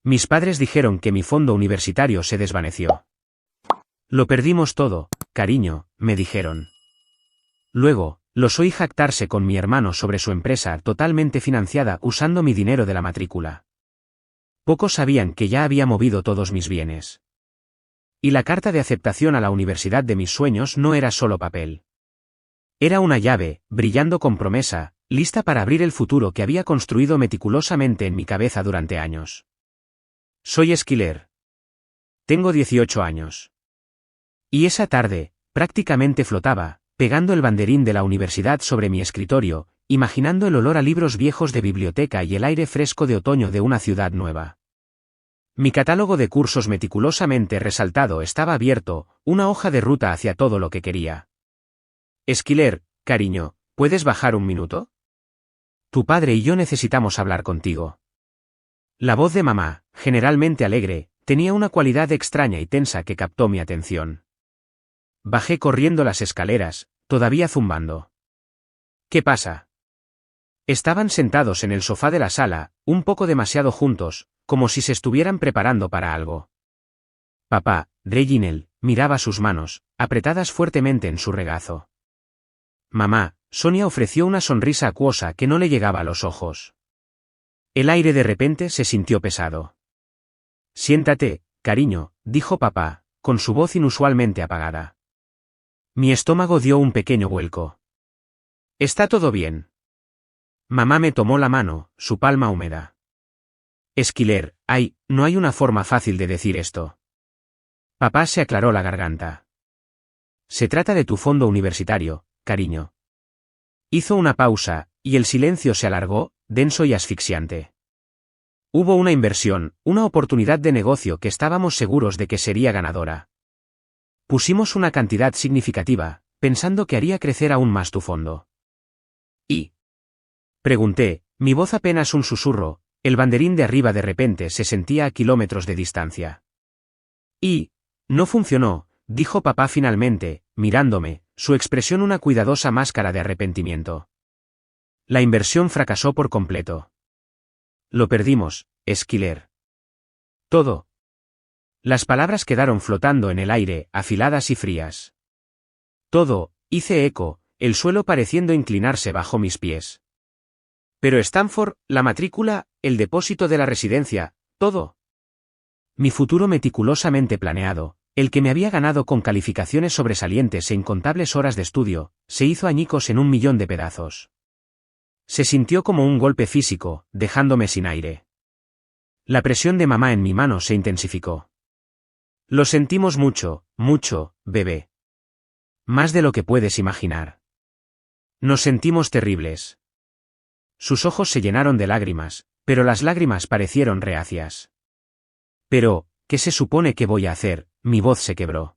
Mis padres dijeron que mi fondo universitario se desvaneció. Lo perdimos todo, cariño, me dijeron. Luego, los oí jactarse con mi hermano sobre su empresa totalmente financiada usando mi dinero de la matrícula. Pocos sabían que ya había movido todos mis bienes. Y la carta de aceptación a la universidad de mis sueños no era solo papel. Era una llave, brillando con promesa, lista para abrir el futuro que había construido meticulosamente en mi cabeza durante años. Soy Esquiler. Tengo 18 años. Y esa tarde, prácticamente flotaba, pegando el banderín de la universidad sobre mi escritorio, imaginando el olor a libros viejos de biblioteca y el aire fresco de otoño de una ciudad nueva. Mi catálogo de cursos meticulosamente resaltado estaba abierto, una hoja de ruta hacia todo lo que quería. Esquiler, cariño, ¿puedes bajar un minuto? Tu padre y yo necesitamos hablar contigo. La voz de mamá, generalmente alegre, tenía una cualidad extraña y tensa que captó mi atención. Bajé corriendo las escaleras, todavía zumbando. ¿Qué pasa? Estaban sentados en el sofá de la sala, un poco demasiado juntos, como si se estuvieran preparando para algo. Papá, Reginald, miraba sus manos, apretadas fuertemente en su regazo. Mamá, Sonia ofreció una sonrisa acuosa que no le llegaba a los ojos. El aire de repente se sintió pesado. Siéntate, cariño, dijo papá, con su voz inusualmente apagada. Mi estómago dio un pequeño vuelco. ¿Está todo bien? Mamá me tomó la mano, su palma húmeda. Esquiler, no hay una forma fácil de decir esto. Papá se aclaró la garganta. Se trata de tu fondo universitario, cariño. Hizo una pausa, y el silencio se alargó, denso y asfixiante. Hubo una inversión, una oportunidad de negocio que estábamos seguros de que sería ganadora. Pusimos una cantidad significativa, pensando que haría crecer aún más tu fondo. ¿Y? Pregunté, mi voz apenas un susurro, el banderín de arriba de repente se sentía a kilómetros de distancia. Y, no funcionó, dijo papá finalmente, mirándome, su expresión una cuidadosa máscara de arrepentimiento. La inversión fracasó por completo. Lo perdimos, Esquiler. Todo. Las palabras quedaron flotando en el aire, afiladas y frías. Todo, hice eco, el suelo pareciendo inclinarse bajo mis pies. Pero Stanford, la matrícula, el depósito de la residencia, todo. Mi futuro meticulosamente planeado, el que me había ganado con calificaciones sobresalientes e incontables horas de estudio, se hizo añicos en 1.000.000 de pedazos. Se sintió como un golpe físico, dejándome sin aire. La presión de mamá en mi mano se intensificó. Lo sentimos mucho, mucho, bebé. Más de lo que puedes imaginar. Nos sentimos terribles. Sus ojos se llenaron de lágrimas, pero las lágrimas parecieron reacias. Pero, ¿qué se supone que voy a hacer? Mi voz se quebró.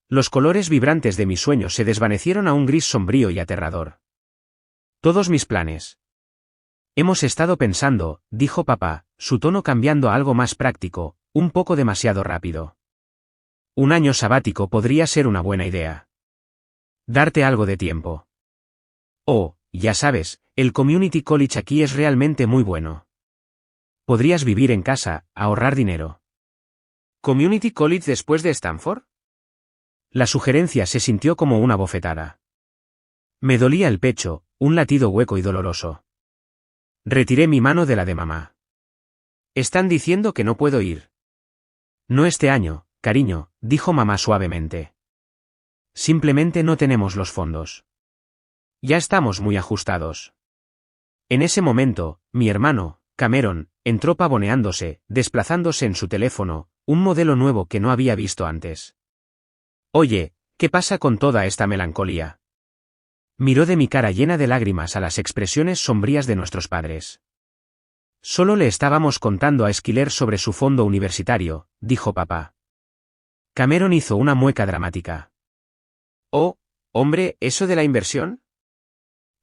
Los colores vibrantes de mis sueños se desvanecieron a un gris sombrío y aterrador. Todos mis planes. Hemos estado pensando, dijo papá, su tono cambiando a algo más práctico, un poco demasiado rápido. Un año sabático podría ser una buena idea. Darte algo de tiempo. Oh, ya sabes, el Community College aquí es realmente muy bueno. Podrías vivir en casa, ahorrar dinero. ¿Community College después de Stanford? La sugerencia se sintió como una bofetada. Me dolía el pecho, un latido hueco y doloroso. Retiré mi mano de la de mamá. Están diciendo que no puedo ir. No este año, cariño, dijo mamá suavemente. Simplemente no tenemos los fondos. Ya estamos muy ajustados. En ese momento, mi hermano, Cameron, entró pavoneándose, desplazándose en su teléfono, un modelo nuevo que no había visto antes. Oye, ¿qué pasa con toda esta melancolía? Miró de mi cara llena de lágrimas a las expresiones sombrías de nuestros padres. Solo le estábamos contando a Esquiler sobre su fondo universitario, dijo papá. Cameron hizo una mueca dramática. Oh, hombre, ¿eso de la inversión?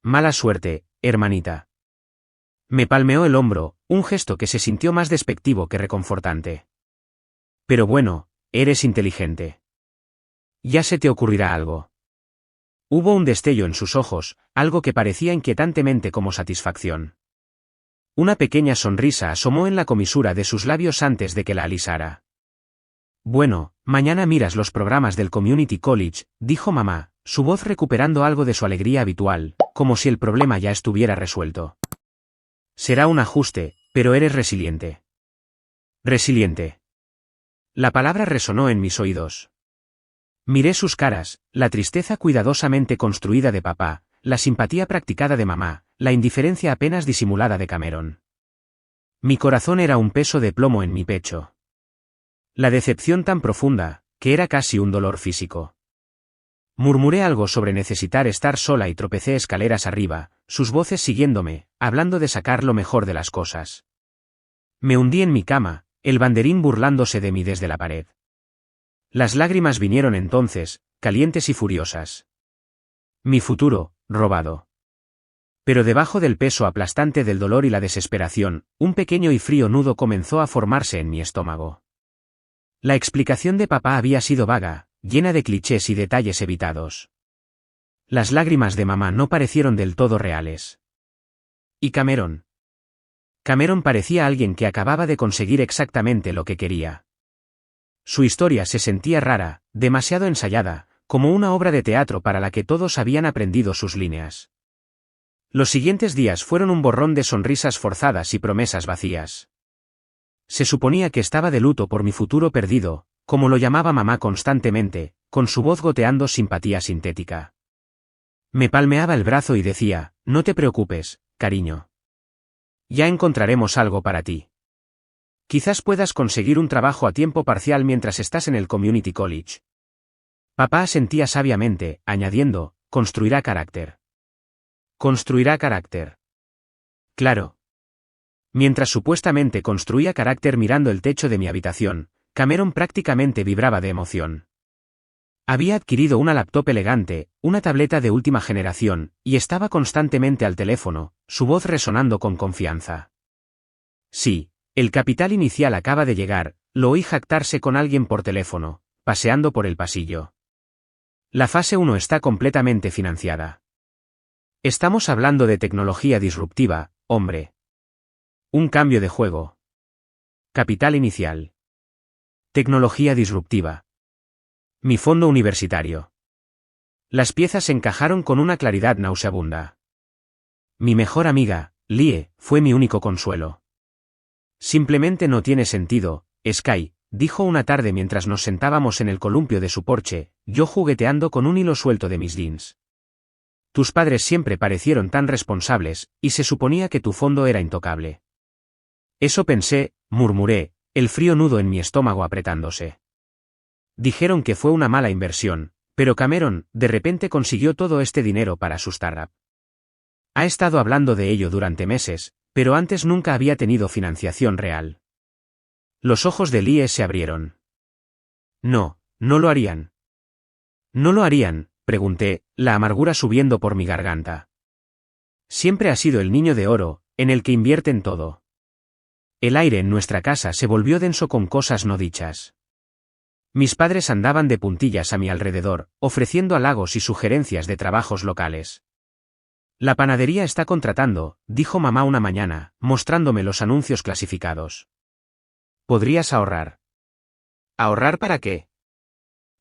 Mala suerte, hermanita. Me palmeó el hombro, un gesto que se sintió más despectivo que reconfortante. Pero bueno, eres inteligente. Ya se te ocurrirá algo. Hubo un destello en sus ojos, algo que parecía inquietantemente como satisfacción. Una pequeña sonrisa asomó en la comisura de sus labios antes de que la alisara. Bueno, mañana miras los programas del Community College, dijo mamá, su voz recuperando algo de su alegría habitual, como si el problema ya estuviera resuelto. Será un ajuste, pero eres resiliente. Resiliente. La palabra resonó en mis oídos. Miré sus caras, la tristeza cuidadosamente construida de papá, la simpatía practicada de mamá, la indiferencia apenas disimulada de Cameron. Mi corazón era un peso de plomo en mi pecho. La decepción tan profunda, que era casi un dolor físico. Murmuré algo sobre necesitar estar sola y tropecé escaleras arriba, sus voces siguiéndome, hablando de sacar lo mejor de las cosas. Me hundí en mi cama, el banderín burlándose de mí desde la pared. Las lágrimas vinieron entonces, calientes y furiosas. Mi futuro, robado. Pero debajo del peso aplastante del dolor y la desesperación, un pequeño y frío nudo comenzó a formarse en mi estómago. La explicación de papá había sido vaga, llena de clichés y detalles evitados. Las lágrimas de mamá no parecieron del todo reales. ¿Y Cameron? Cameron parecía alguien que acababa de conseguir exactamente lo que quería. Su historia se sentía rara, demasiado ensayada, como una obra de teatro para la que todos habían aprendido sus líneas. Los siguientes días fueron un borrón de sonrisas forzadas y promesas vacías. Se suponía que estaba de luto por mi futuro perdido, como lo llamaba mamá constantemente, con su voz goteando simpatía sintética. Me palmeaba el brazo y decía, no te preocupes, cariño. Ya encontraremos algo para ti. Quizás puedas conseguir un trabajo a tiempo parcial mientras estás en el Community College. Papá asentía sabiamente, añadiendo, construirá carácter. Construirá carácter. Claro. Mientras supuestamente construía carácter mirando el techo de mi habitación, Cameron prácticamente vibraba de emoción. Había adquirido una laptop elegante, una tableta de última generación, y estaba constantemente al teléfono, su voz resonando con confianza. Sí, el capital inicial acaba de llegar, lo oí jactarse con alguien por teléfono, paseando por el pasillo. La fase 1 está completamente financiada. Estamos hablando de tecnología disruptiva, hombre. Un cambio de juego. Capital inicial. Tecnología disruptiva. Mi fondo universitario. Las piezas encajaron con una claridad nauseabunda. Mi mejor amiga, Lie, fue mi único consuelo. Simplemente no tiene sentido, Sky, dijo una tarde mientras nos sentábamos en el columpio de su porche, yo jugueteando con un hilo suelto de mis jeans. Tus padres siempre parecieron tan responsables, y se suponía que tu fondo era intocable. Eso pensé, murmuré, el frío nudo en mi estómago apretándose. Dijeron que fue una mala inversión, pero Cameron, de repente consiguió todo este dinero para su startup. Ha estado hablando de ello durante meses, pero antes nunca había tenido financiación real. Los ojos de Lie se abrieron. No, no lo harían. ¿No lo harían?, pregunté, la amargura subiendo por mi garganta. Siempre ha sido el niño de oro, en el que invierten todo. El aire en nuestra casa se volvió denso con cosas no dichas. Mis padres andaban de puntillas a mi alrededor, ofreciendo halagos y sugerencias de trabajos locales. La panadería está contratando, dijo mamá una mañana, mostrándome los anuncios clasificados. ¿Podrías ahorrar? ¿Ahorrar para qué?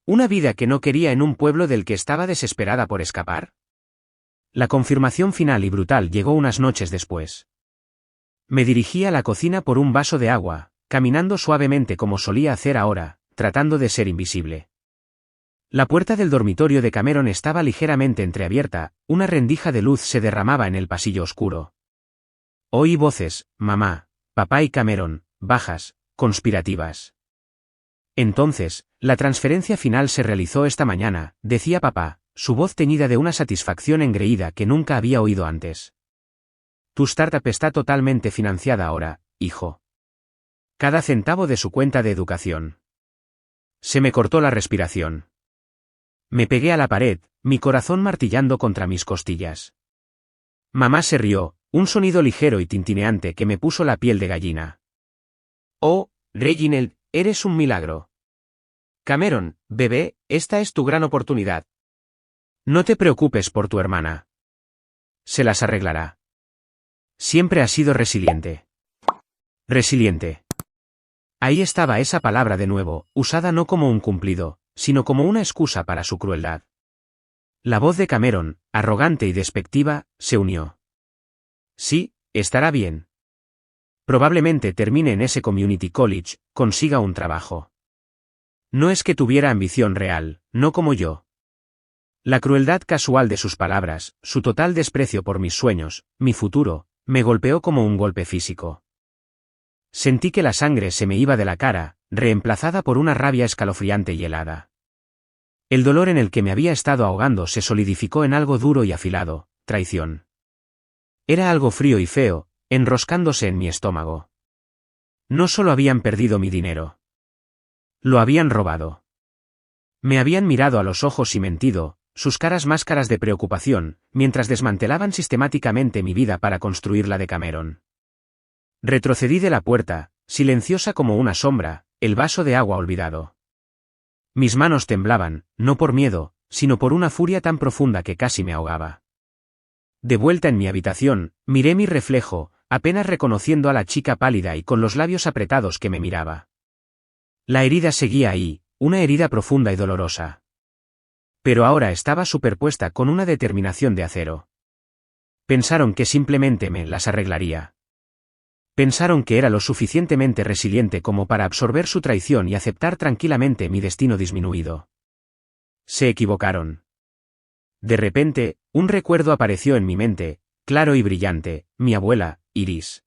¿Una vida que no quería en un pueblo del que estaba desesperada por escapar? La confirmación final y brutal llegó unas noches después. Me dirigí a la cocina por un vaso de agua, caminando suavemente como solía hacer ahora, tratando de ser invisible. La puerta del dormitorio de Cameron estaba ligeramente entreabierta, una rendija de luz se derramaba en el pasillo oscuro. Oí voces, mamá, papá y Cameron, bajas, conspirativas. Entonces, la transferencia final se realizó esta mañana, decía papá, su voz teñida de una satisfacción engreída que nunca había oído antes. Tu startup está totalmente financiada ahora, hijo. Cada centavo de su cuenta de educación. Se me cortó la respiración. Me pegué a la pared, mi corazón martillando contra mis costillas. Mamá se rió, un sonido ligero y tintineante que me puso la piel de gallina. Oh, Reginald, eres un milagro. Cameron, bebé, esta es tu gran oportunidad. No te preocupes por tu hermana. Se las arreglará. Siempre ha sido resiliente. Resiliente. Ahí estaba esa palabra de nuevo, usada no como un cumplido, sino como una excusa para su crueldad. La voz de Cameron, arrogante y despectiva, se unió. Sí, estará bien. Probablemente termine en ese community college, consiga un trabajo. No es que tuviera ambición real, no como yo. La crueldad casual de sus palabras, su total desprecio por mis sueños, mi futuro, me golpeó como un golpe físico. Sentí que la sangre se me iba de la cara, reemplazada por una rabia escalofriante y helada. El dolor en el que me había estado ahogando se solidificó en algo duro y afilado, traición. Era algo frío y feo, enroscándose en mi estómago. No solo habían perdido mi dinero. Lo habían robado. Me habían mirado a los ojos y mentido, sus caras máscaras de preocupación, mientras desmantelaban sistemáticamente mi vida para construir la de Cameron. Retrocedí de la puerta, silenciosa como una sombra, el vaso de agua olvidado. Mis manos temblaban, no por miedo, sino por una furia tan profunda que casi me ahogaba. De vuelta en mi habitación, miré mi reflejo, apenas reconociendo a la chica pálida y con los labios apretados que me miraba. La herida seguía ahí, una herida profunda y dolorosa. Pero ahora estaba superpuesta con una determinación de acero. Pensaron que simplemente me las arreglaría. Pensaron que era lo suficientemente resiliente como para absorber su traición y aceptar tranquilamente mi destino disminuido. Se equivocaron. De repente, un recuerdo apareció en mi mente, claro y brillante, mi abuela, Iris.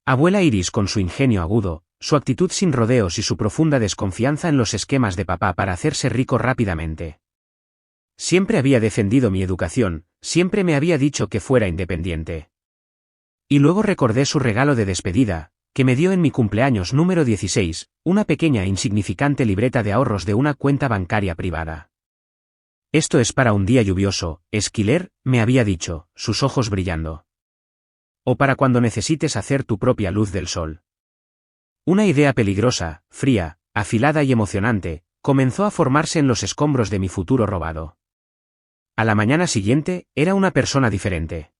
Abuela Iris con su ingenio agudo, su actitud sin rodeos y su profunda desconfianza en los esquemas de papá para hacerse rico rápidamente. Siempre había defendido mi educación, siempre me había dicho que fuera independiente. Y luego recordé su regalo de despedida, que me dio en mi cumpleaños número 16, una pequeña e insignificante libreta de ahorros de una cuenta bancaria privada. Esto es para un día lluvioso, Esquiler, me había dicho, sus ojos brillando. O para cuando necesites hacer tu propia luz del sol. Una idea peligrosa, fría, afilada y emocionante, comenzó a formarse en los escombros de mi futuro robado. A la mañana siguiente, era una persona diferente.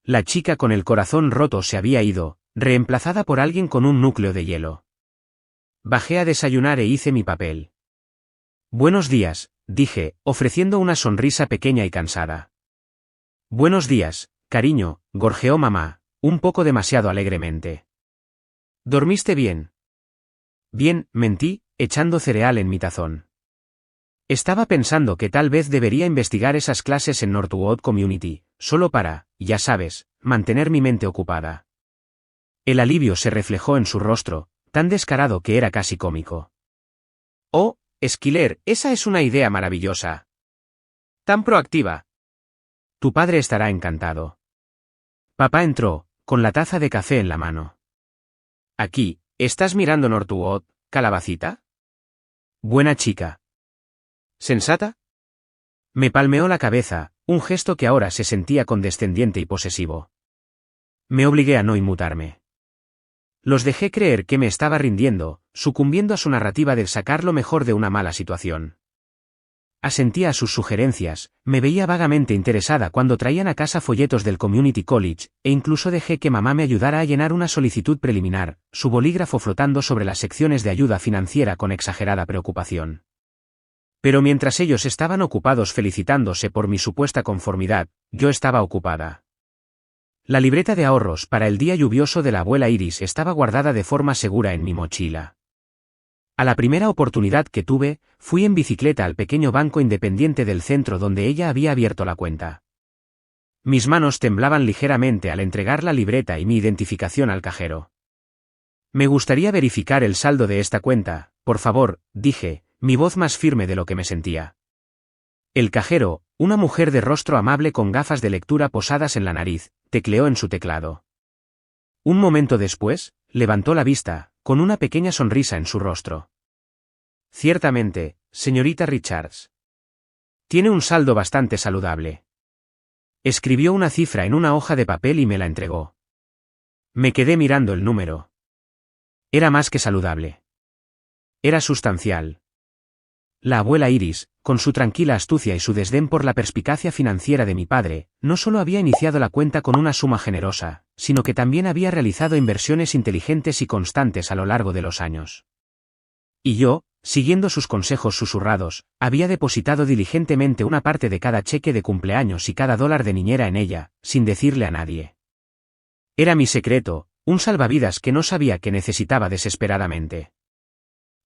La chica con el corazón roto se había ido, reemplazada por alguien con un núcleo de hielo. Bajé a desayunar e hice mi papel. Buenos días, dije, ofreciendo una sonrisa pequeña y cansada. Buenos días, cariño, gorjeó mamá, un poco demasiado alegremente. ¿Dormiste bien? Bien, mentí, echando cereal en mi tazón. Estaba pensando que tal vez debería investigar esas clases en Northwood Community, solo para, ya sabes, mantener mi mente ocupada. El alivio se reflejó en su rostro, tan descarado que era casi cómico. Oh, Esquiler, esa es una idea maravillosa. Tan proactiva. Tu padre estará encantado. Papá entró, con la taza de café en la mano. Aquí, ¿estás mirando Northwood, calabacita? Buena chica. ¿Sensata? Me palmeó la cabeza, un gesto que ahora se sentía condescendiente y posesivo. Me obligué a no inmutarme. Los dejé creer que me estaba rindiendo, sucumbiendo a su narrativa de sacar lo mejor de una mala situación. Asentía a sus sugerencias, me veía vagamente interesada cuando traían a casa folletos del Community College, e incluso dejé que mamá me ayudara a llenar una solicitud preliminar, su bolígrafo flotando sobre las secciones de ayuda financiera con exagerada preocupación. Pero mientras ellos estaban ocupados felicitándose por mi supuesta conformidad, yo estaba ocupada. La libreta de ahorros para el día lluvioso de la abuela Iris estaba guardada de forma segura en mi mochila. A la primera oportunidad que tuve, fui en bicicleta al pequeño banco independiente del centro donde ella había abierto la cuenta. Mis manos temblaban ligeramente al entregar la libreta y mi identificación al cajero. Me gustaría verificar el saldo de esta cuenta, por favor, dije, mi voz más firme de lo que me sentía. El cajero, una mujer de rostro amable con gafas de lectura posadas en la nariz, tecleó en su teclado. Un momento después, levantó la vista, con una pequeña sonrisa en su rostro. Ciertamente, señorita Richards. Tiene un saldo bastante saludable. Escribió una cifra en una hoja de papel y me la entregó. Me quedé mirando el número. Era más que saludable. Era sustancial. La abuela Iris, con su tranquila astucia y su desdén por la perspicacia financiera de mi padre, no solo había iniciado la cuenta con una suma generosa, sino que también había realizado inversiones inteligentes y constantes a lo largo de los años. Y yo, siguiendo sus consejos susurrados, había depositado diligentemente una parte de cada cheque de cumpleaños y cada dólar de niñera en ella, sin decirle a nadie. Era mi secreto, un salvavidas que no sabía que necesitaba desesperadamente.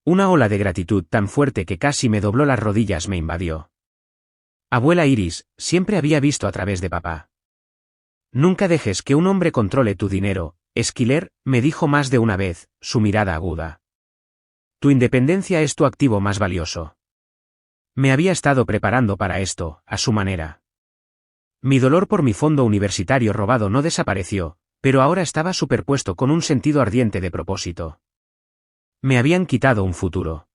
Una ola de gratitud tan fuerte que casi me dobló las rodillas me invadió. Abuela Iris, siempre había visto a través de papá. Nunca dejes que un hombre controle tu dinero, Esquiler, me dijo más de una vez, su mirada aguda. Tu independencia es tu activo más valioso. Me había estado preparando para esto, a su manera. Mi dolor por mi fondo universitario robado no desapareció, pero ahora estaba superpuesto con un sentido ardiente de propósito. Me habían quitado un futuro.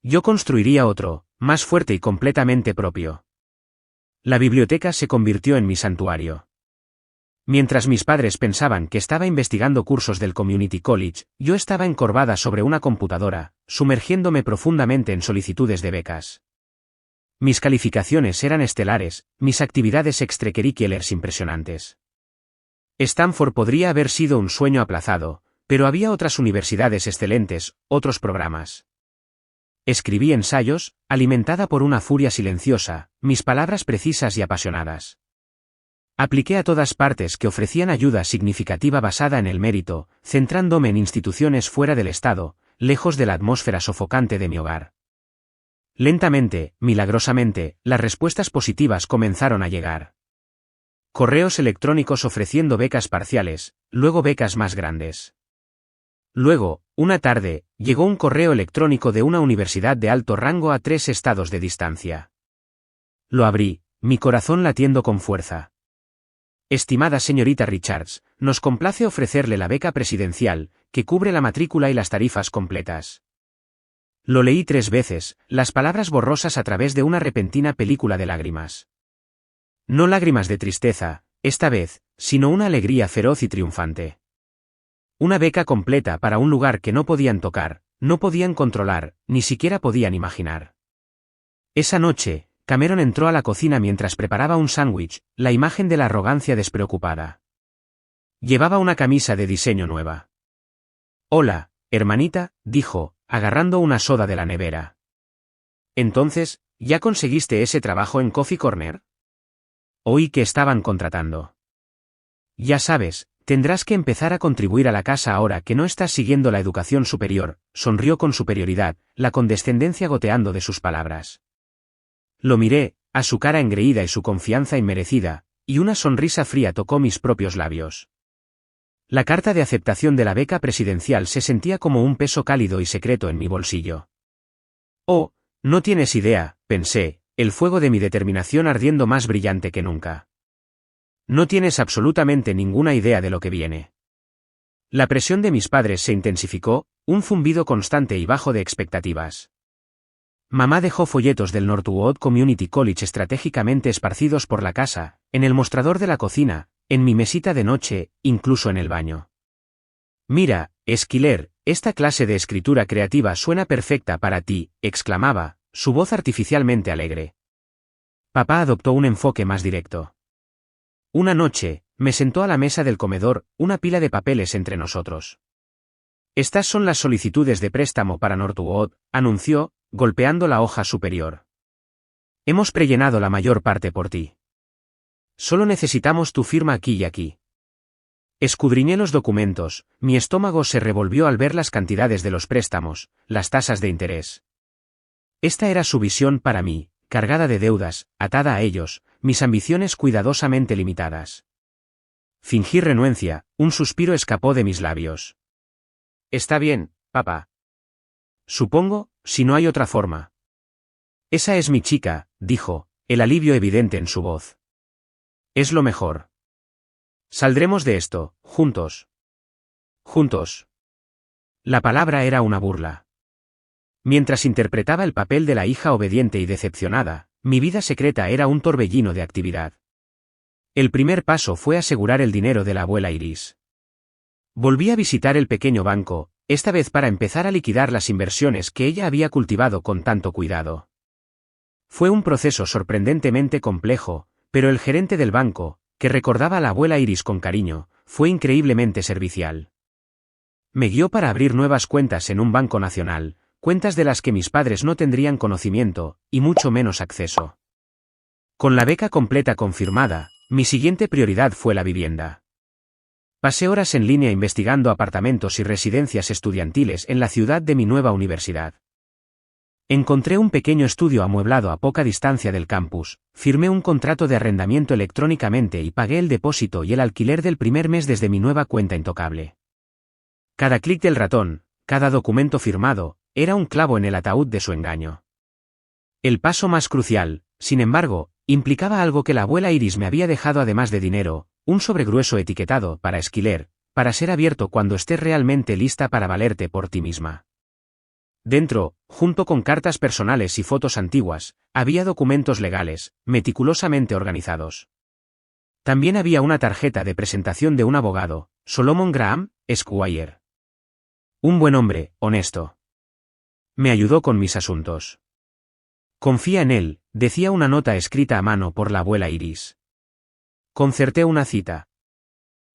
Yo construiría otro, más fuerte y completamente propio. La biblioteca se convirtió en mi santuario. Mientras mis padres pensaban que estaba investigando cursos del Community College, yo estaba encorvada sobre una computadora, sumergiéndome profundamente en solicitudes de becas. Mis calificaciones eran estelares, mis actividades extracurriculares impresionantes. Stanford podría haber sido un sueño aplazado, pero había otras universidades excelentes, otros programas. Escribí ensayos, alimentada por una furia silenciosa, mis palabras precisas y apasionadas. Apliqué a todas partes que ofrecían ayuda significativa basada en el mérito, centrándome en instituciones fuera del estado, lejos de la atmósfera sofocante de mi hogar. Lentamente, milagrosamente, las respuestas positivas comenzaron a llegar. Correos electrónicos ofreciendo becas parciales, luego becas más grandes. Luego, una tarde, llegó un correo electrónico de una universidad de alto rango a 3 estados de distancia. Lo abrí, mi corazón latiendo con fuerza. Estimada señorita Richards, nos complace ofrecerle la beca presidencial, que cubre la matrícula y las tarifas completas. Lo leí 3 veces, las palabras borrosas a través de una repentina película de lágrimas. No lágrimas de tristeza, esta vez, sino una alegría feroz y triunfante. Una beca completa para un lugar que no podían tocar, no podían controlar, ni siquiera podían imaginar. Esa noche, Cameron entró a la cocina mientras preparaba un sándwich, la imagen de la arrogancia despreocupada. Llevaba una camisa de diseño nueva. Hola, hermanita, dijo, agarrando una soda de la nevera. Entonces, ¿ya conseguiste ese trabajo en Coffee Corner? Oí que estaban contratando. Ya sabes, tendrás que empezar a contribuir a la casa ahora que no estás siguiendo la educación superior, sonrió con superioridad, la condescendencia goteando de sus palabras. Lo miré, a su cara engreída y su confianza inmerecida, y una sonrisa fría tocó mis propios labios. La carta de aceptación de la beca presidencial se sentía como un peso cálido y secreto en mi bolsillo. Oh, no tienes idea, pensé, el fuego de mi determinación ardiendo más brillante que nunca. No tienes absolutamente ninguna idea de lo que viene. La presión de mis padres se intensificó, un zumbido constante y bajo de expectativas. Mamá dejó folletos del Northwood Community College estratégicamente esparcidos por la casa, en el mostrador de la cocina, en mi mesita de noche, incluso en el baño. Mira, Esquiler, esta clase de escritura creativa suena perfecta para ti, exclamaba, su voz artificialmente alegre. Papá adoptó un enfoque más directo. Una noche, me sentó a la mesa del comedor, una pila de papeles entre nosotros. Estas son las solicitudes de préstamo para Northwood, anunció, golpeando la hoja superior. Hemos prellenado la mayor parte por ti. Solo necesitamos tu firma aquí y aquí. Escudriñé los documentos, mi estómago se revolvió al ver las cantidades de los préstamos, las tasas de interés. Esta era su visión para mí, cargada de deudas, atada a ellos, mis ambiciones cuidadosamente limitadas. Fingí renuencia, un suspiro escapó de mis labios. Está bien, papá. Supongo, si no hay otra forma. Esa es mi chica, dijo, el alivio evidente en su voz. Es lo mejor. Saldremos de esto, juntos. Juntos. La palabra era una burla. Mientras interpretaba el papel de la hija obediente y decepcionada, mi vida secreta era un torbellino de actividad. El primer paso fue asegurar el dinero de la abuela Iris. Volví a visitar el pequeño banco, esta vez para empezar a liquidar las inversiones que ella había cultivado con tanto cuidado. Fue un proceso sorprendentemente complejo, pero el gerente del banco, que recordaba a la abuela Iris con cariño, fue increíblemente servicial. Me guió para abrir nuevas cuentas en un banco nacional, cuentas de las que mis padres no tendrían conocimiento, y mucho menos acceso. Con la beca completa confirmada, mi siguiente prioridad fue la vivienda. Pasé horas en línea investigando apartamentos y residencias estudiantiles en la ciudad de mi nueva universidad. Encontré un pequeño estudio amueblado a poca distancia del campus, firmé un contrato de arrendamiento electrónicamente y pagué el depósito y el alquiler del primer mes desde mi nueva cuenta Intocable. Cada clic del ratón, cada documento firmado, era un clavo en el ataúd de su engaño. El paso más crucial, sin embargo, implicaba algo que la abuela Iris me había dejado además de dinero, un sobre grueso etiquetado para Esquiler, para ser abierto cuando estés realmente lista para valerte por ti misma. Dentro, junto con cartas personales y fotos antiguas, había documentos legales, meticulosamente organizados. También había una tarjeta de presentación de un abogado, Solomon Graham, Esquire. Un buen hombre, honesto. Me ayudó con mis asuntos. Confía en él, decía una nota escrita a mano por la abuela Iris. Concerté una cita.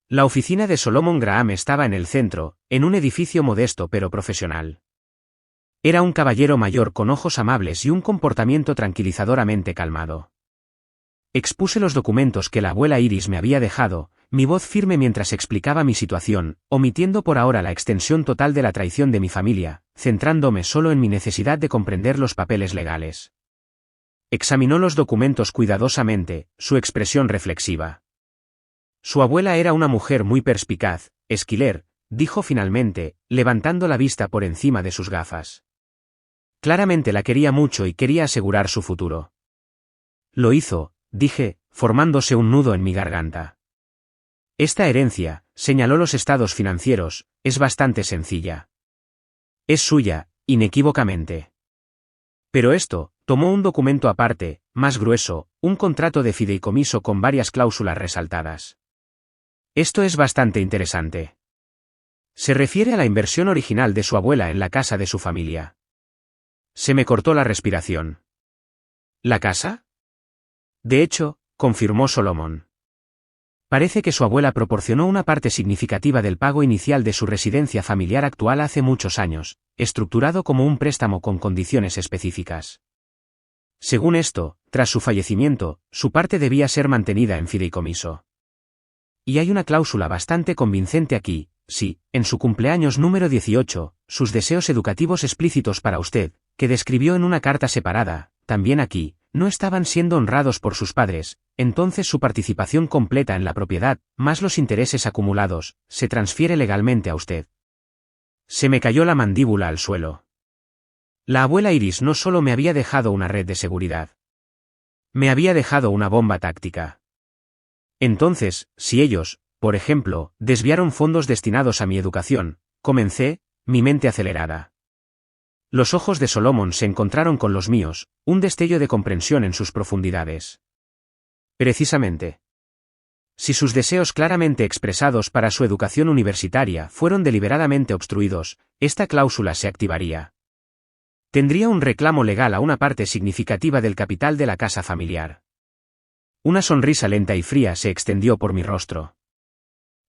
La oficina de Solomon Graham estaba en el centro, en un edificio modesto pero profesional. Era un caballero mayor con ojos amables y un comportamiento tranquilizadoramente calmado. Expuse los documentos que la abuela Iris me había dejado, mi voz firme mientras explicaba mi situación, omitiendo por ahora la extensión total de la traición de mi familia, centrándome solo en mi necesidad de comprender los papeles legales. Examinó los documentos cuidadosamente, su expresión reflexiva. Su abuela era una mujer muy perspicaz, Esquiler, dijo finalmente, levantando la vista por encima de sus gafas. Claramente la quería mucho y quería asegurar su futuro. Lo hizo, dije, formándose un nudo en mi garganta. Esta herencia, señaló los estados financieros, es bastante sencilla. Es suya, inequívocamente. Pero esto, tomó un documento aparte, más grueso, un contrato de fideicomiso con varias cláusulas resaltadas. Esto es bastante interesante. Se refiere a la inversión original de su abuela en la casa de su familia. Se me cortó la respiración. ¿La casa? De hecho, confirmó Solomon. Parece que su abuela proporcionó una parte significativa del pago inicial de su residencia familiar actual hace muchos años, estructurado como un préstamo con condiciones específicas. Según esto, tras su fallecimiento, su parte debía ser mantenida en fideicomiso. Y hay una cláusula bastante convincente aquí, sí, en su cumpleaños número 18, sus deseos educativos explícitos para usted, que describió en una carta separada, también aquí, no estaban siendo honrados por sus padres, entonces su participación completa en la propiedad, más los intereses acumulados, se transfiere legalmente a usted. Se me cayó la mandíbula al suelo. La abuela Iris no solo me había dejado una red de seguridad. Me había dejado una bomba táctica. Entonces, si ellos, por ejemplo, desviaron fondos destinados a mi educación, comencé, mi mente acelerada. Los ojos de Solomon se encontraron con los míos, un destello de comprensión en sus profundidades. Precisamente. Si sus deseos claramente expresados para su educación universitaria fueron deliberadamente obstruidos, esta cláusula se activaría. Tendría un reclamo legal a una parte significativa del capital de la casa familiar. Una sonrisa lenta y fría se extendió por mi rostro.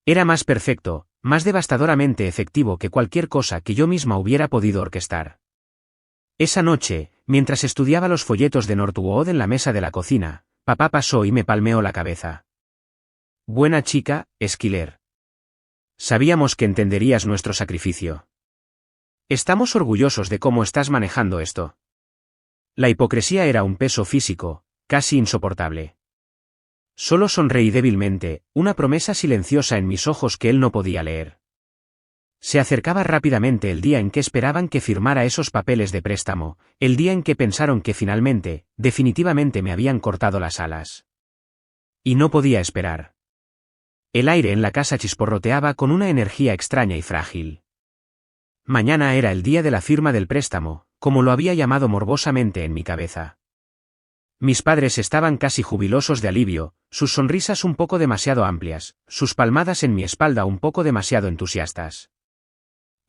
Era más perfecto, más devastadoramente efectivo que cualquier cosa que yo misma hubiera podido orquestar. Esa noche, mientras estudiaba los folletos de Northwood en la mesa de la cocina, papá pasó y me palmeó la cabeza. Buena chica, Esquiler. Sabíamos que entenderías nuestro sacrificio. Estamos orgullosos de cómo estás manejando esto. La hipocresía era un peso físico, casi insoportable. Solo sonreí débilmente, una promesa silenciosa en mis ojos que él no podía leer. Se acercaba rápidamente el día en que esperaban que firmara esos papeles de préstamo, el día en que pensaron que finalmente, definitivamente me habían cortado las alas. Y no podía esperar. El aire en la casa chisporroteaba con una energía extraña y frágil. Mañana era el día de la firma del préstamo, como lo había llamado morbosamente en mi cabeza. Mis padres estaban casi jubilosos de alivio, sus sonrisas un poco demasiado amplias, sus palmadas en mi espalda un poco demasiado entusiastas.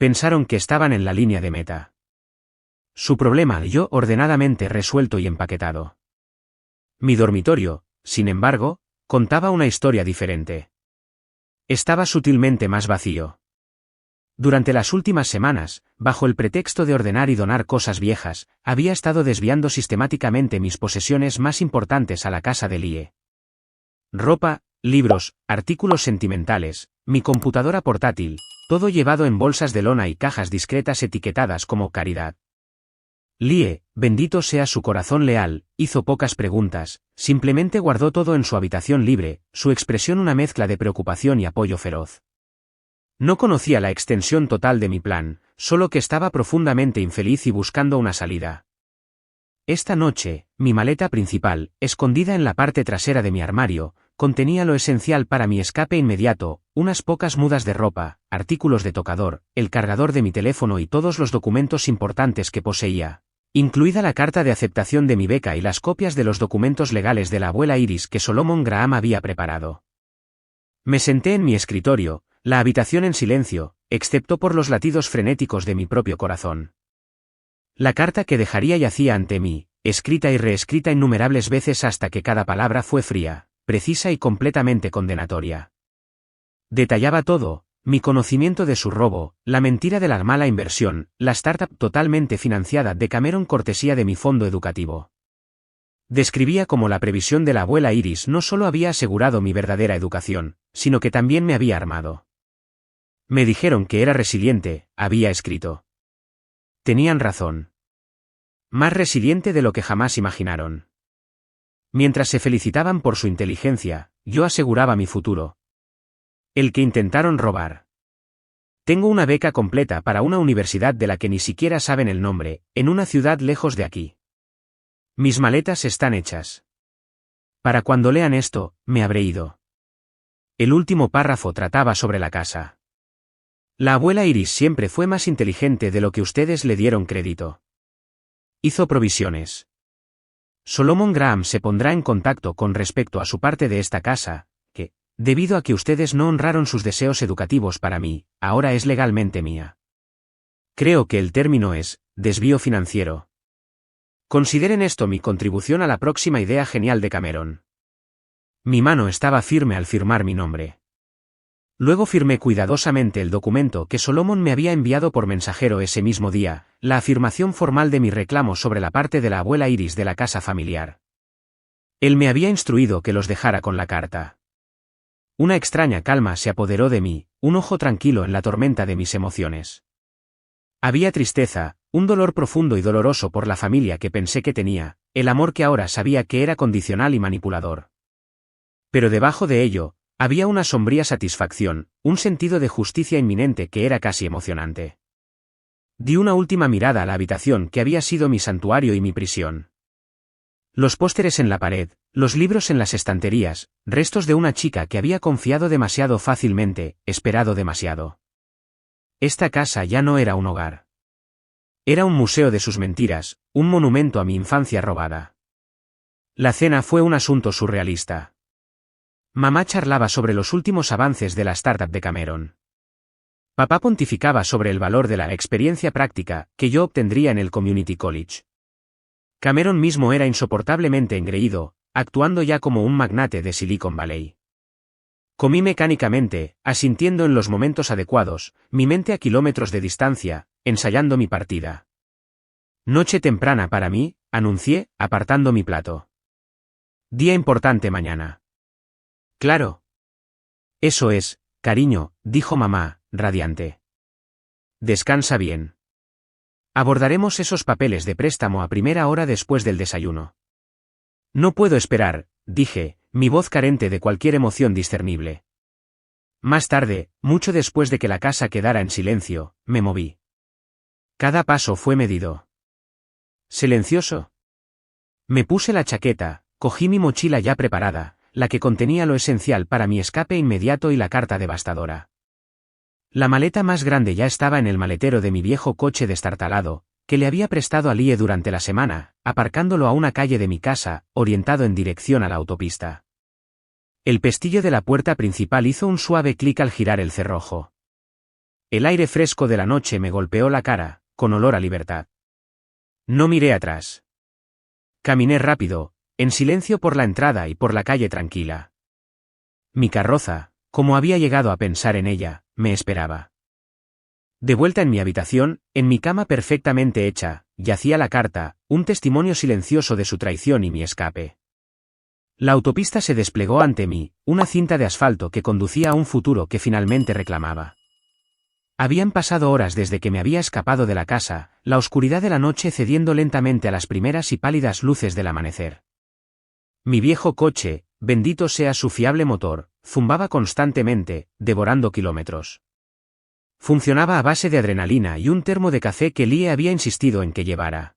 Pensaron que estaban en la línea de meta. Su problema yo ordenadamente resuelto y empaquetado. Mi dormitorio, sin embargo, contaba una historia diferente. Estaba sutilmente más vacío. Durante las últimas semanas, bajo el pretexto de ordenar y donar cosas viejas, había estado desviando sistemáticamente mis posesiones más importantes a la casa de Lie. Ropa, libros, artículos sentimentales, mi computadora portátil, todo llevado en bolsas de lona y cajas discretas etiquetadas como caridad. Lie, bendito sea su corazón leal, hizo pocas preguntas, simplemente guardó todo en su habitación libre, su expresión una mezcla de preocupación y apoyo feroz. No conocía la extensión total de mi plan, solo que estaba profundamente infeliz y buscando una salida. Esta noche, mi maleta principal, escondida en la parte trasera de mi armario, contenía lo esencial para mi escape inmediato, unas pocas mudas de ropa, artículos de tocador, el cargador de mi teléfono y todos los documentos importantes que poseía, incluida la carta de aceptación de mi beca y las copias de los documentos legales de la abuela Iris que Solomon Graham había preparado. Me senté en mi escritorio, la habitación en silencio, excepto por los latidos frenéticos de mi propio corazón. La carta que dejaría yacía ante mí, escrita y reescrita innumerables veces hasta que cada palabra fue fría, precisa y completamente condenatoria. Detallaba todo, mi conocimiento de su robo, la mentira de la mala inversión, la startup totalmente financiada de Cameron cortesía de mi fondo educativo. Describía cómo la previsión de la abuela Iris no solo había asegurado mi verdadera educación, sino que también me había armado. Me dijeron que era resiliente, había escrito. Tenían razón. Más resiliente de lo que jamás imaginaron. Mientras se felicitaban por su inteligencia, yo aseguraba mi futuro. El que intentaron robar. Tengo una beca completa para una universidad de la que ni siquiera saben el nombre, en una ciudad lejos de aquí. Mis maletas están hechas. Para cuando lean esto, me habré ido. El último párrafo trataba sobre la casa. La abuela Iris siempre fue más inteligente de lo que ustedes le dieron crédito. Hizo provisiones. Solomon Graham se pondrá en contacto con respecto a su parte de esta casa, que, debido a que ustedes no honraron sus deseos educativos para mí, ahora es legalmente mía. Creo que el término es desvío financiero. Consideren esto mi contribución a la próxima idea genial de Cameron. Mi mano estaba firme al firmar mi nombre. Luego firmé cuidadosamente el documento que Solomon me había enviado por mensajero ese mismo día, la afirmación formal de mi reclamo sobre la parte de la abuela Iris de la casa familiar. Él me había instruido que los dejara con la carta. Una extraña calma se apoderó de mí, un ojo tranquilo en la tormenta de mis emociones. Había tristeza, un dolor profundo y doloroso por la familia que pensé que tenía, el amor que ahora sabía que era condicional y manipulador. Pero debajo de ello, había una sombría satisfacción, un sentido de justicia inminente que era casi emocionante. Di una última mirada a la habitación que había sido mi santuario y mi prisión. Los pósteres en la pared, los libros en las estanterías, restos de una chica que había confiado demasiado fácilmente, esperado demasiado. Esta casa ya no era un hogar. Era un museo de sus mentiras, un monumento a mi infancia robada. La cena fue un asunto surrealista. Mamá charlaba sobre los últimos avances de la startup de Cameron. Papá pontificaba sobre el valor de la experiencia práctica que yo obtendría en el Community College. Cameron mismo era insoportablemente engreído, actuando ya como un magnate de Silicon Valley. Comí mecánicamente, asintiendo en los momentos adecuados, mi mente a kilómetros de distancia, ensayando mi partida. Noche temprana para mí, anuncié, apartando mi plato. Día importante mañana. Claro. Eso es, cariño, dijo mamá, radiante. Descansa bien. Abordaremos esos papeles de préstamo a primera hora después del desayuno. No puedo esperar, dije, mi voz carente de cualquier emoción discernible. Más tarde, mucho después de que la casa quedara en silencio, me moví. Cada paso fue medido. ¿Silencioso? Me puse la chaqueta, cogí mi mochila ya preparada, la que contenía lo esencial para mi escape inmediato y la carta devastadora. La maleta más grande ya estaba en el maletero de mi viejo coche destartalado, que le había prestado a Lie durante la semana, aparcándolo a una calle de mi casa, orientado en dirección a la autopista. El pestillo de la puerta principal hizo un suave clic al girar el cerrojo. El aire fresco de la noche me golpeó la cara, con olor a libertad. No miré atrás. Caminé rápido, en silencio por la entrada y por la calle tranquila. Mi carroza, como había llegado a pensar en ella, me esperaba. De vuelta en mi habitación, en mi cama perfectamente hecha, yacía la carta, un testimonio silencioso de su traición y mi escape. La autopista se desplegó ante mí, una cinta de asfalto que conducía a un futuro que finalmente reclamaba. Habían pasado horas desde que me había escapado de la casa, la oscuridad de la noche cediendo lentamente a las primeras y pálidas luces del amanecer. Mi viejo coche, bendito sea su fiable motor, zumbaba constantemente, devorando kilómetros. Funcionaba a base de adrenalina y un termo de café que Lie había insistido en que llevara.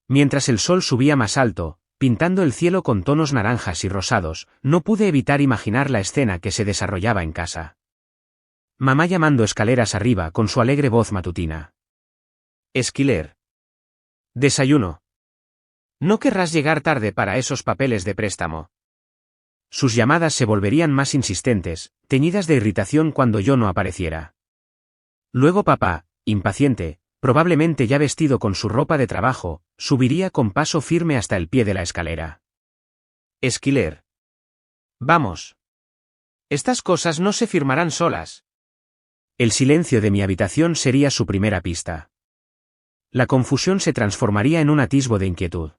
Mientras el sol subía más alto, pintando el cielo con tonos naranjas y rosados, no pude evitar imaginar la escena que se desarrollaba en casa. Mamá llamando escaleras arriba con su alegre voz matutina. Esquiler. Desayuno. No querrás llegar tarde para esos papeles de préstamo. Sus llamadas se volverían más insistentes, teñidas de irritación cuando yo no apareciera. Luego papá, impaciente, probablemente ya vestido con su ropa de trabajo, subiría con paso firme hasta el pie de la escalera. Esquiler. Vamos. Estas cosas no se firmarán solas. El silencio de mi habitación sería su primera pista. La confusión se transformaría en un atisbo de inquietud.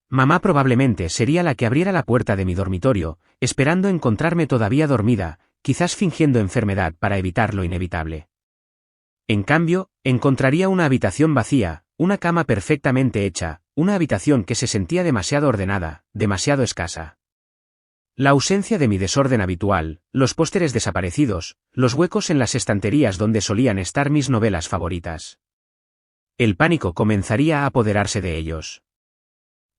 Mamá probablemente sería la que abriera la puerta de mi dormitorio, esperando encontrarme todavía dormida, quizás fingiendo enfermedad para evitar lo inevitable. En cambio, encontraría una habitación vacía, una cama perfectamente hecha, una habitación que se sentía demasiado ordenada, demasiado escasa. La ausencia de mi desorden habitual, los pósteres desaparecidos, los huecos en las estanterías donde solían estar mis novelas favoritas. El pánico comenzaría a apoderarse de ellos.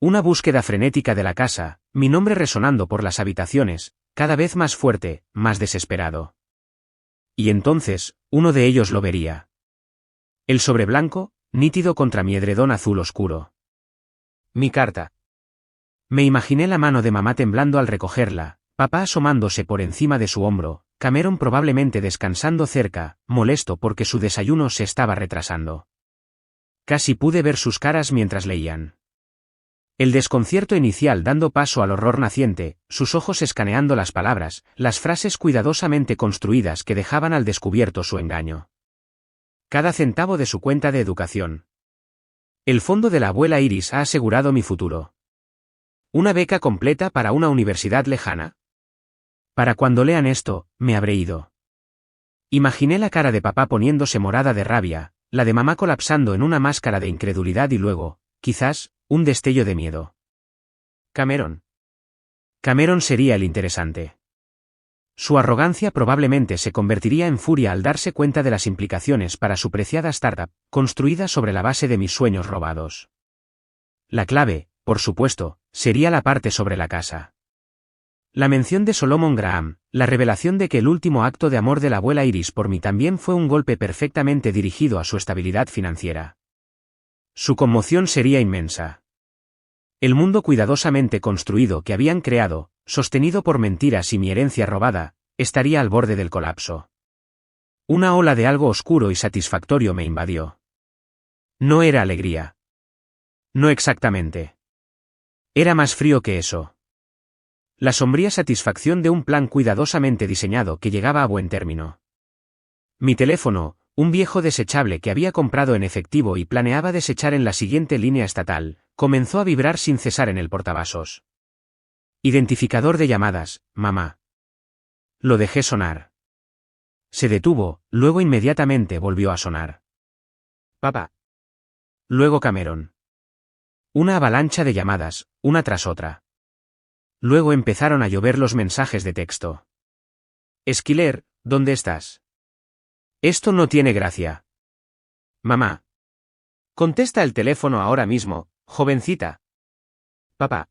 Una búsqueda frenética de la casa, mi nombre resonando por las habitaciones, cada vez más fuerte, más desesperado. Y entonces, uno de ellos lo vería. El sobre blanco, nítido contra mi edredón azul oscuro. Mi carta. Me imaginé la mano de mamá temblando al recogerla, papá asomándose por encima de su hombro, Cameron probablemente descansando cerca, molesto porque su desayuno se estaba retrasando. Casi pude ver sus caras mientras leían. El desconcierto inicial dando paso al horror naciente, sus ojos escaneando las palabras, las frases cuidadosamente construidas que dejaban al descubierto su engaño. Cada centavo de su cuenta de educación. El fondo de la abuela Iris ha asegurado mi futuro. ¿Una beca completa para una universidad lejana? Para cuando lean esto, me habré ido. Imaginé la cara de papá poniéndose morada de rabia, la de mamá colapsando en una máscara de incredulidad y luego, quizás, un destello de miedo. Cameron. Cameron sería el interesante. Su arrogancia probablemente se convertiría en furia al darse cuenta de las implicaciones para su preciada startup, construida sobre la base de mis sueños robados. La clave, por supuesto, sería la parte sobre la casa. La mención de Solomon Graham, la revelación de que el último acto de amor de la abuela Iris por mí también fue un golpe perfectamente dirigido a su estabilidad financiera. Su conmoción sería inmensa. El mundo cuidadosamente construido que habían creado, sostenido por mentiras y mi herencia robada, estaría al borde del colapso. Una ola de algo oscuro y satisfactorio me invadió. No era alegría. No exactamente. Era más frío que eso. La sombría satisfacción de un plan cuidadosamente diseñado que llegaba a buen término. Mi teléfono, un viejo desechable que había comprado en efectivo y planeaba desechar en la siguiente línea estatal, comenzó a vibrar sin cesar en el portavasos. Identificador de llamadas, mamá. Lo dejé sonar. Se detuvo, luego inmediatamente volvió a sonar. Papá. Luego Cameron. Una avalancha de llamadas, una tras otra. Luego empezaron a llover los mensajes de texto. Esquiler, ¿dónde estás? Esto no tiene gracia. Mamá. Contesta el teléfono ahora mismo, jovencita. Papá.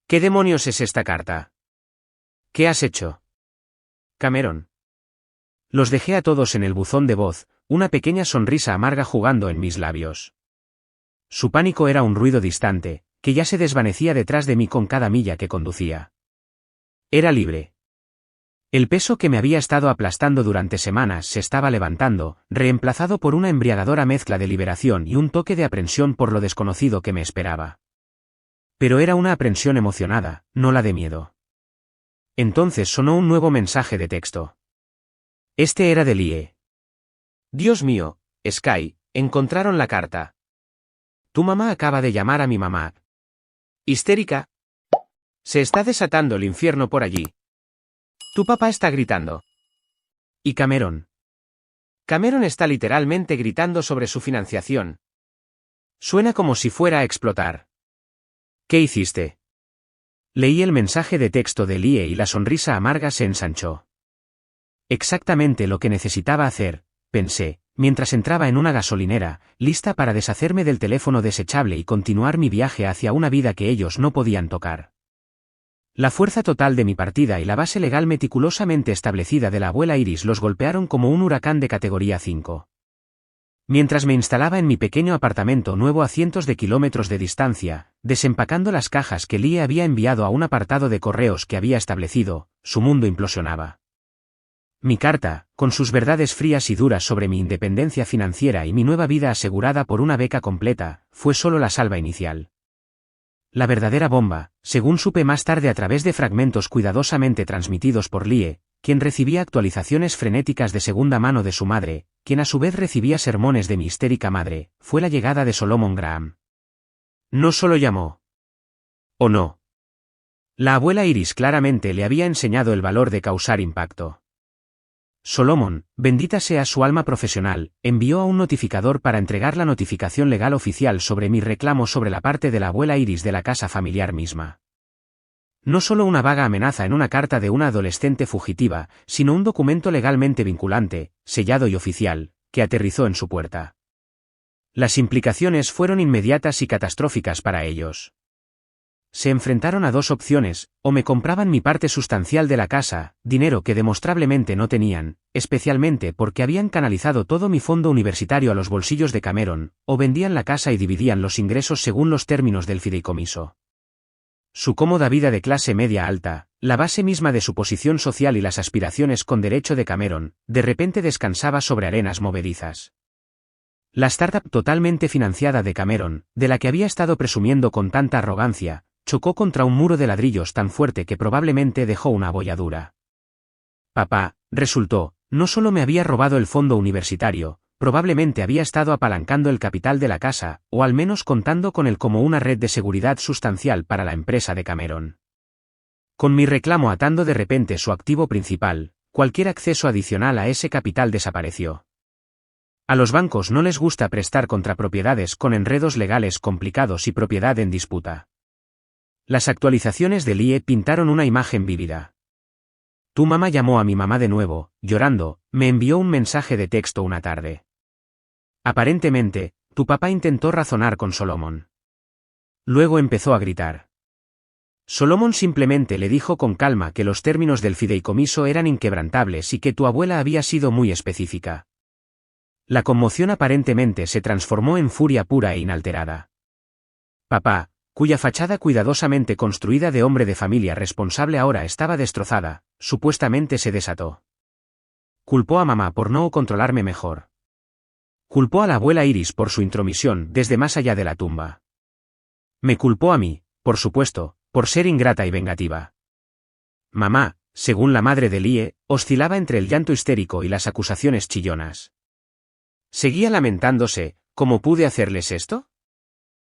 ¿Qué demonios es esta carta? ¿Qué has hecho? Cameron. Los dejé a todos en el buzón de voz, una pequeña sonrisa amarga jugando en mis labios. Su pánico era un ruido distante, que ya se desvanecía detrás de mí con cada milla que conducía. Era libre. El peso que me había estado aplastando durante semanas se estaba levantando, reemplazado por una embriagadora mezcla de liberación y un toque de aprensión por lo desconocido que me esperaba. Pero era una aprensión emocionada, no la de miedo. Entonces sonó un nuevo mensaje de texto. Este era de Lie. Dios mío, Sky, encontraron la carta. Tu mamá acaba de llamar a mi mamá. Histérica. Se está desatando el infierno por allí. Tu papá está gritando. ¿Y Cameron? Cameron está literalmente gritando sobre su financiación. Suena como si fuera a explotar. ¿Qué hiciste? Leí el mensaje de texto de Lie y la sonrisa amarga se ensanchó. Exactamente lo que necesitaba hacer, pensé, mientras entraba en una gasolinera, lista para deshacerme del teléfono desechable y continuar mi viaje hacia una vida que ellos no podían tocar. La fuerza total de mi partida y la base legal meticulosamente establecida de la abuela Iris los golpearon como un huracán de categoría 5. Mientras me instalaba en mi pequeño apartamento nuevo a cientos de kilómetros de distancia, desempacando las cajas que Lie había enviado a un apartado de correos que había establecido, su mundo implosionaba. Mi carta, con sus verdades frías y duras sobre mi independencia financiera y mi nueva vida asegurada por una beca completa, fue solo la salva inicial. La verdadera bomba, según supe más tarde a través de fragmentos cuidadosamente transmitidos por Lie, quien recibía actualizaciones frenéticas de segunda mano de su madre, quien a su vez recibía sermones de mi histérica madre, fue la llegada de Solomon Graham. No solo llamó. ¿O no? La abuela Iris claramente le había enseñado el valor de causar impacto. Solomon, bendita sea su alma profesional, envió a un notificador para entregar la notificación legal oficial sobre mi reclamo sobre la parte de la abuela Iris de la casa familiar misma. No solo una vaga amenaza en una carta de una adolescente fugitiva, sino un documento legalmente vinculante, sellado y oficial, que aterrizó en su puerta. Las implicaciones fueron inmediatas y catastróficas para ellos. Se enfrentaron a dos opciones: o me compraban mi parte sustancial de la casa, dinero que demostrablemente no tenían, especialmente porque habían canalizado todo mi fondo universitario a los bolsillos de Cameron, o vendían la casa y dividían los ingresos según los términos del fideicomiso. Su cómoda vida de clase media alta, la base misma de su posición social y las aspiraciones con derecho de Cameron, de repente descansaba sobre arenas movedizas. La startup totalmente financiada de Cameron, de la que había estado presumiendo con tanta arrogancia, chocó contra un muro de ladrillos tan fuerte que probablemente dejó una abolladura. Papá, resultó, no solo me había robado el fondo universitario, probablemente había estado apalancando el capital de la casa, o al menos contando con él como una red de seguridad sustancial para la empresa de Cameron. Con mi reclamo atando de repente su activo principal, cualquier acceso adicional a ese capital desapareció. A los bancos no les gusta prestar contra propiedades con enredos legales complicados y propiedad en disputa. Las actualizaciones de Lie pintaron una imagen vívida. Tu mamá llamó a mi mamá de nuevo, llorando, me envió un mensaje de texto una tarde. Aparentemente, tu papá intentó razonar con Solomon. Luego empezó a gritar. Solomon simplemente le dijo con calma que los términos del fideicomiso eran inquebrantables y que tu abuela había sido muy específica. La conmoción aparentemente se transformó en furia pura e inalterada. Papá, cuya fachada cuidadosamente construida de hombre de familia responsable ahora estaba destrozada, supuestamente se desató. Culpó a mamá por no controlarme mejor. Culpó a la abuela Iris por su intromisión desde más allá de la tumba. Me culpó a mí, por supuesto, por ser ingrata y vengativa. Mamá, según la madre de Lie, oscilaba entre el llanto histérico y las acusaciones chillonas. Seguía lamentándose. ¿Cómo pude hacerles esto?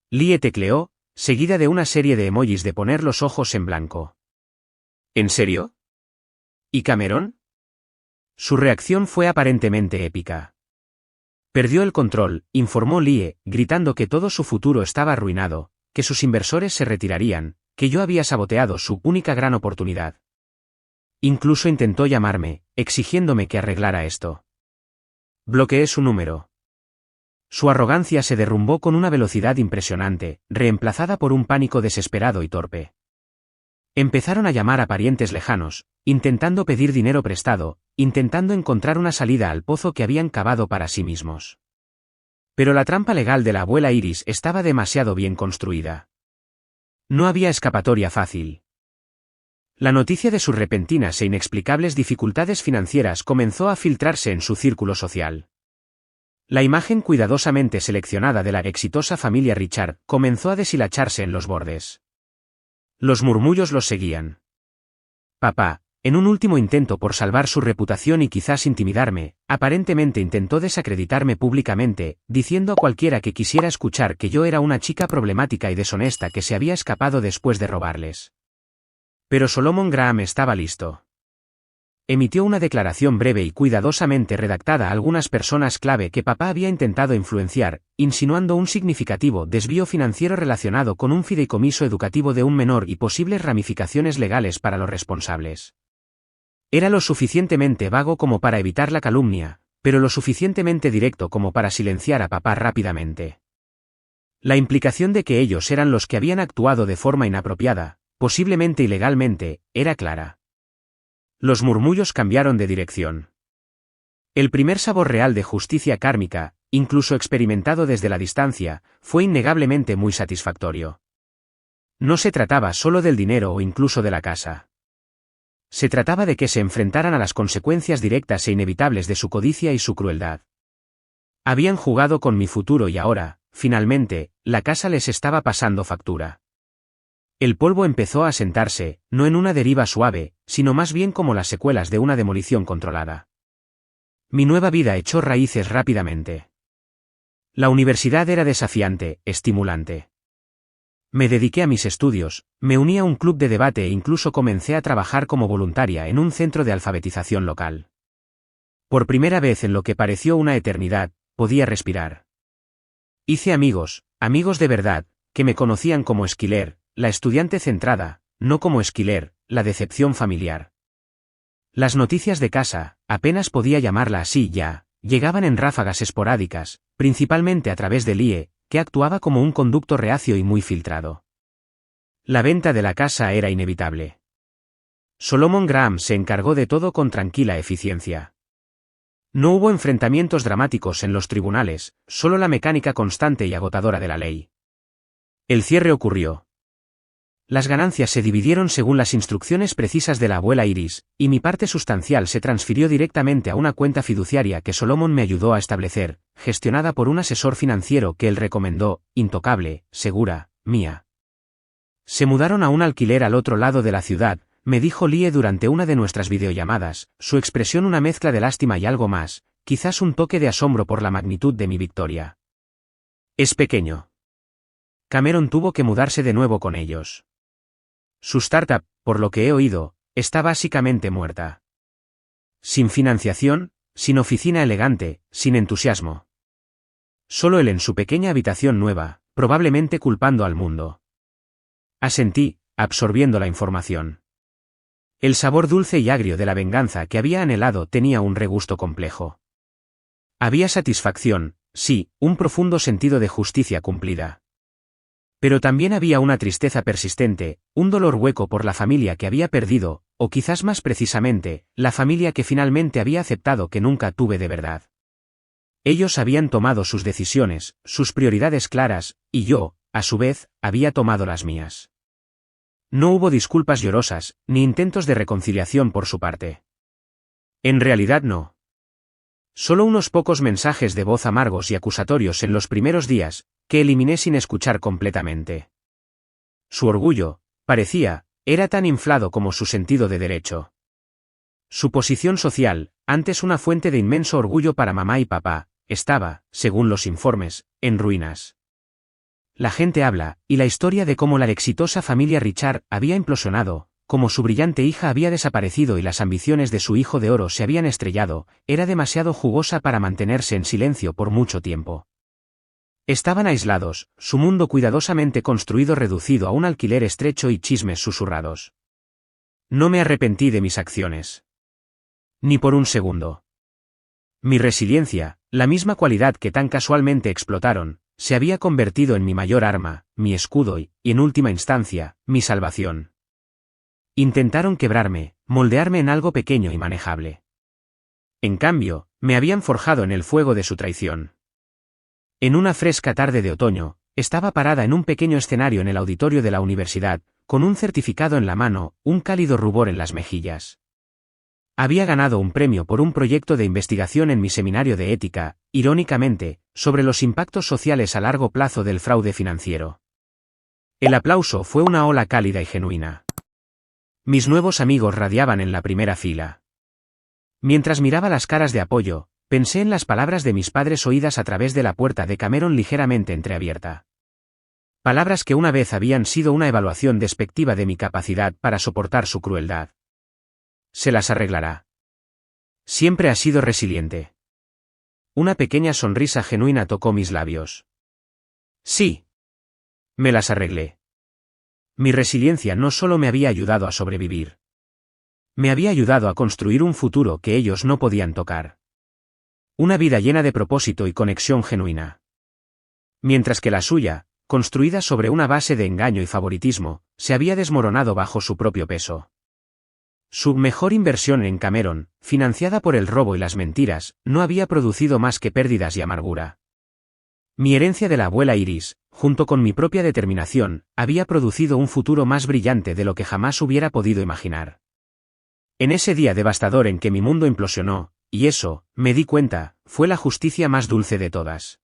Lie tecleó, seguida de una serie de emojis de poner los ojos en blanco. ¿En serio? ¿Y Cameron? Su reacción fue aparentemente épica. Perdió el control, informó Lie, gritando que todo su futuro estaba arruinado, que sus inversores se retirarían, que yo había saboteado su única gran oportunidad. Incluso intentó llamarme, exigiéndome que arreglara esto. Bloqueé su número. Su arrogancia se derrumbó con una velocidad impresionante, reemplazada por un pánico desesperado y torpe. Empezaron a llamar a parientes lejanos, intentando pedir dinero prestado, intentando encontrar una salida al pozo que habían cavado para sí mismos. Pero la trampa legal de la abuela Iris estaba demasiado bien construida. No había escapatoria fácil. La noticia de sus repentinas e inexplicables dificultades financieras comenzó a filtrarse en su círculo social. La imagen cuidadosamente seleccionada de la exitosa familia Richard comenzó a deshilacharse en los bordes. Los murmullos los seguían. Papá, en un último intento por salvar su reputación y quizás intimidarme, aparentemente intentó desacreditarme públicamente, diciendo a cualquiera que quisiera escuchar que yo era una chica problemática y deshonesta que se había escapado después de robarles. Pero Solomon Graham estaba listo. Emitió una declaración breve y cuidadosamente redactada a algunas personas clave que papá había intentado influenciar, insinuando un significativo desvío financiero relacionado con un fideicomiso educativo de un menor y posibles ramificaciones legales para los responsables. Era lo suficientemente vago como para evitar la calumnia, pero lo suficientemente directo como para silenciar a papá rápidamente. La implicación de que ellos eran los que habían actuado de forma inapropiada, posiblemente ilegalmente, era clara. Los murmullos cambiaron de dirección. El primer sabor real de justicia kármica, incluso experimentado desde la distancia, fue innegablemente muy satisfactorio. No se trataba solo del dinero o incluso de la casa. Se trataba de que se enfrentaran a las consecuencias directas e inevitables de su codicia y su crueldad. Habían jugado con mi futuro y ahora, finalmente, la casa les estaba pasando factura. El polvo empezó a asentarse, no en una deriva suave, sino más bien como las secuelas de una demolición controlada. Mi nueva vida echó raíces rápidamente. La universidad era desafiante, estimulante. Me dediqué a mis estudios, me uní a un club de debate e incluso comencé a trabajar como voluntaria en un centro de alfabetización local. Por primera vez en lo que pareció una eternidad, podía respirar. Hice amigos de verdad, que me conocían como Schiller, la estudiante centrada, no como Schiller, la decepción familiar. Las noticias de casa, apenas podía llamarla así ya, llegaban en ráfagas esporádicas, principalmente a través de Lie, que actuaba como un conducto reacio y muy filtrado. La venta de la casa era inevitable. Solomon Graham se encargó de todo con tranquila eficiencia. No hubo enfrentamientos dramáticos en los tribunales, solo la mecánica constante y agotadora de la ley. El cierre ocurrió. Las ganancias se dividieron según las instrucciones precisas de la abuela Iris, y mi parte sustancial se transfirió directamente a una cuenta fiduciaria que Solomon me ayudó a establecer, gestionada por un asesor financiero que él recomendó, intocable, segura, mía. Se mudaron a un alquiler al otro lado de la ciudad, me dijo Lie durante una de nuestras videollamadas, su expresión una mezcla de lástima y algo más, quizás un toque de asombro por la magnitud de mi victoria. Es pequeño. Cameron tuvo que mudarse de nuevo con ellos. Su startup, por lo que he oído, está básicamente muerta. Sin financiación, sin oficina elegante, sin entusiasmo. Solo él en su pequeña habitación nueva, probablemente culpando al mundo. Asentí, absorbiendo la información. El sabor dulce y agrio de la venganza que había anhelado tenía un regusto complejo. Había satisfacción, sí, un profundo sentido de justicia cumplida. Pero también había una tristeza persistente, un dolor hueco por la familia que había perdido, o quizás más precisamente, la familia que finalmente había aceptado que nunca tuve de verdad. Ellos habían tomado sus decisiones, sus prioridades claras, y yo, a su vez, había tomado las mías. No hubo disculpas llorosas, ni intentos de reconciliación por su parte. En realidad no. Solo unos pocos mensajes de voz amargos y acusatorios en los primeros días, que eliminé sin escuchar completamente. Su orgullo, parecía, era tan inflado como su sentido de derecho. Su posición social, antes una fuente de inmenso orgullo para mamá y papá, estaba, según los informes, en ruinas. La gente habla, y la historia de cómo la exitosa familia Richard había implosionado, como su brillante hija había desaparecido y las ambiciones de su hijo de oro se habían estrellado, era demasiado jugosa para mantenerse en silencio por mucho tiempo. Estaban aislados, su mundo cuidadosamente construido reducido a un alquiler estrecho y chismes susurrados. No me arrepentí de mis acciones. Ni por un segundo. Mi resiliencia, la misma cualidad que tan casualmente explotaron, se había convertido en mi mayor arma, mi escudo y, en última instancia, mi salvación. Intentaron quebrarme, moldearme en algo pequeño y manejable. En cambio, me habían forjado en el fuego de su traición. En una fresca tarde de otoño, estaba parada en un pequeño escenario en el auditorio de la universidad, con un certificado en la mano, un cálido rubor en las mejillas. Había ganado un premio por un proyecto de investigación en mi seminario de ética, irónicamente, sobre los impactos sociales a largo plazo del fraude financiero. El aplauso fue una ola cálida y genuina. Mis nuevos amigos radiaban en la primera fila. Mientras miraba las caras de apoyo, pensé en las palabras de mis padres oídas a través de la puerta de Cameron ligeramente entreabierta. Palabras que una vez habían sido una evaluación despectiva de mi capacidad para soportar su crueldad. Se las arreglará. Siempre ha sido resiliente. Una pequeña sonrisa genuina tocó mis labios. Sí. Me las arreglé. Mi resiliencia no solo me había ayudado a sobrevivir. Me había ayudado a construir un futuro que ellos no podían tocar. Una vida llena de propósito y conexión genuina. Mientras que la suya, construida sobre una base de engaño y favoritismo, se había desmoronado bajo su propio peso. Su mejor inversión en Cameron, financiada por el robo y las mentiras, no había producido más que pérdidas y amargura. Mi herencia de la abuela Iris, junto con mi propia determinación, había producido un futuro más brillante de lo que jamás hubiera podido imaginar. En ese día devastador en que mi mundo implosionó, y eso, me di cuenta, fue la justicia más dulce de todas.